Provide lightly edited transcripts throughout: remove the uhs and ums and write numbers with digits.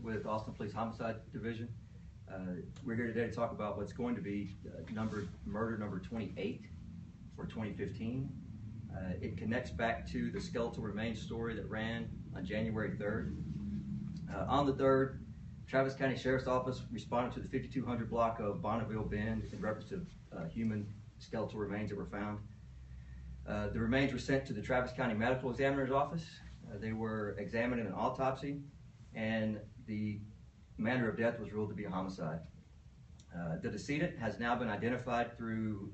with Austin Police Homicide Division. We're here today to talk about what's going to be murder number 28 for 2015. It connects back to the skeletal remains story that ran on January 3rd. On the 3rd, Travis County Sheriff's Office responded to the 5200 block of Bonneville Bend in reference to human skeletal remains that were found. The remains were sent to the Travis County Medical Examiner's Office. They were examined in an autopsy, and the manner of death was ruled to be a homicide. The decedent has now been identified through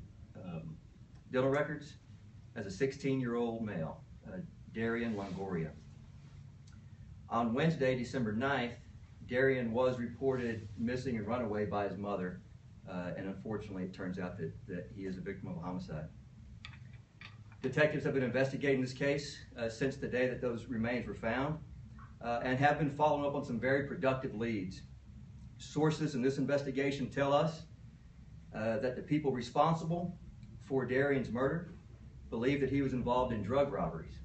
dental records as a 16-year-old male, Darian Longoria. On Wednesday, December 9th, Darian was reported missing and run away by his mother, and unfortunately it turns out that he is a victim of a homicide. Detectives have been investigating this case since the day that those remains were found, and have been following up on some very productive leads. Sources in this investigation tell us that the people responsible for Darian's murder believe that he was involved in drug robberies.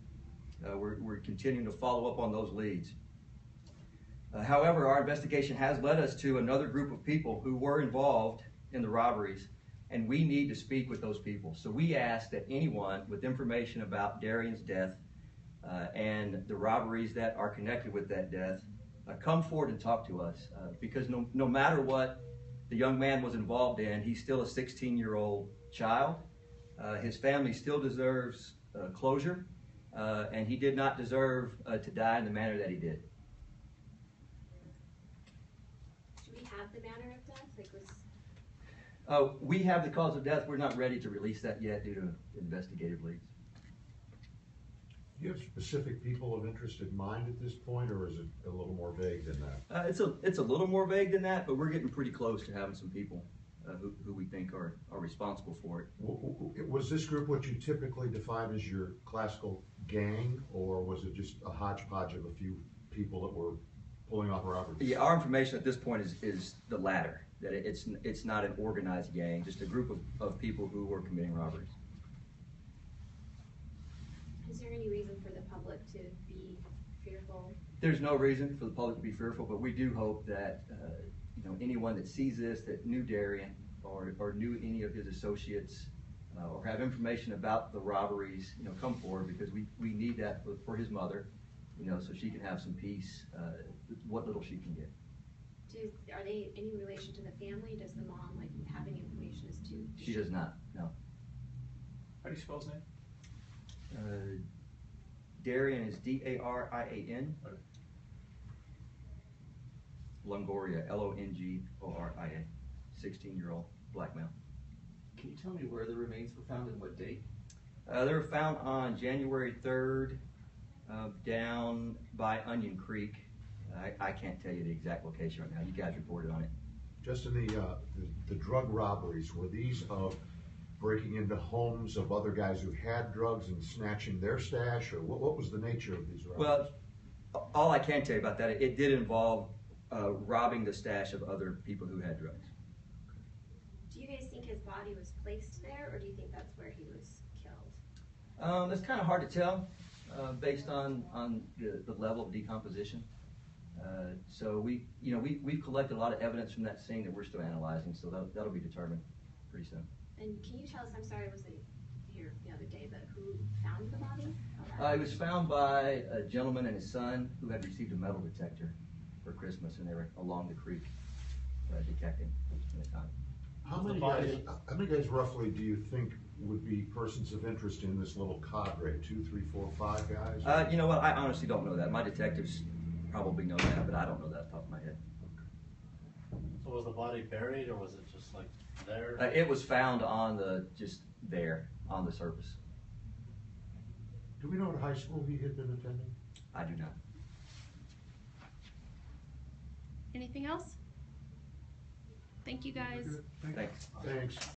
We're continuing to follow up on those leads. However, our investigation has led us to another group of people who were involved in the robberies, and we need to speak with those people. So we ask that anyone with information about Darian's death and the robberies that are connected with that death come forward and talk to us, because no matter what the young man was involved in, he's still a 16-year-old child. His family still deserves closure, and he did not deserve to die in the manner that he did. Do we have the manner of death? We have the cause of death. We're not ready to release that yet due to investigative leads. Do you have specific people of interest in mind at this point, or is it a little more vague than that? It's a little more vague than that, but we're getting pretty close to having some people who we think are responsible for it. Was this group what you typically define as your classical gang, or was it just a hodgepodge of a few people that were pulling off robberies? Yeah, our information at this point is the latter, that it's not an organized gang, just a group of people who were committing robberies. Is there any reason for the public to be fearful? There's no reason for the public to be fearful, but we do hope that anyone that sees this, that knew Darian or knew any of his associates or have information about the robberies, come forward, because we need that for his mother, so she can have some peace, what little she can get. Are they any relation to the family? Does the mom have any information as to? She does not, no. How do you spell his name? Darian is D-A-R-I-A-N. Okay. Longoria, L-O-N-G-O-R-I-A, 16-year-old black male. Can you tell me where the remains were found and what date? They were found on January 3rd down by Onion Creek. I can't tell you the exact location right now. You guys reported on it. Just in the drug robberies, were these of breaking into homes of other guys who had drugs and snatching their stash, or what was the nature of these robberies? Well, all I can tell you about that, it did involve robbing the stash of other people who had drugs. Do you guys think his body was placed there, or do you think that's where he was killed? That's kind of hard to tell based on the level of decomposition. So we've collected a lot of evidence from that scene that we're still analyzing, so that'll be determined pretty soon. And can you tell us, I'm sorry, was it here the other day, but who found the body? It was found by a gentleman and his son who had received a metal detector for Christmas, and they were along the creek detecting at the time. How many guys roughly do you think would be persons of interest in this little cadre? 2, 3, 4, 5 guys? You know what? I honestly don't know that. My detectives probably know that, but I don't know that off the top of my head. So was the body buried, or was it just like there? It was found just there on the surface. Do we know what high school he had been attending? I do not. Anything else? Thank you guys. Thanks. Thanks.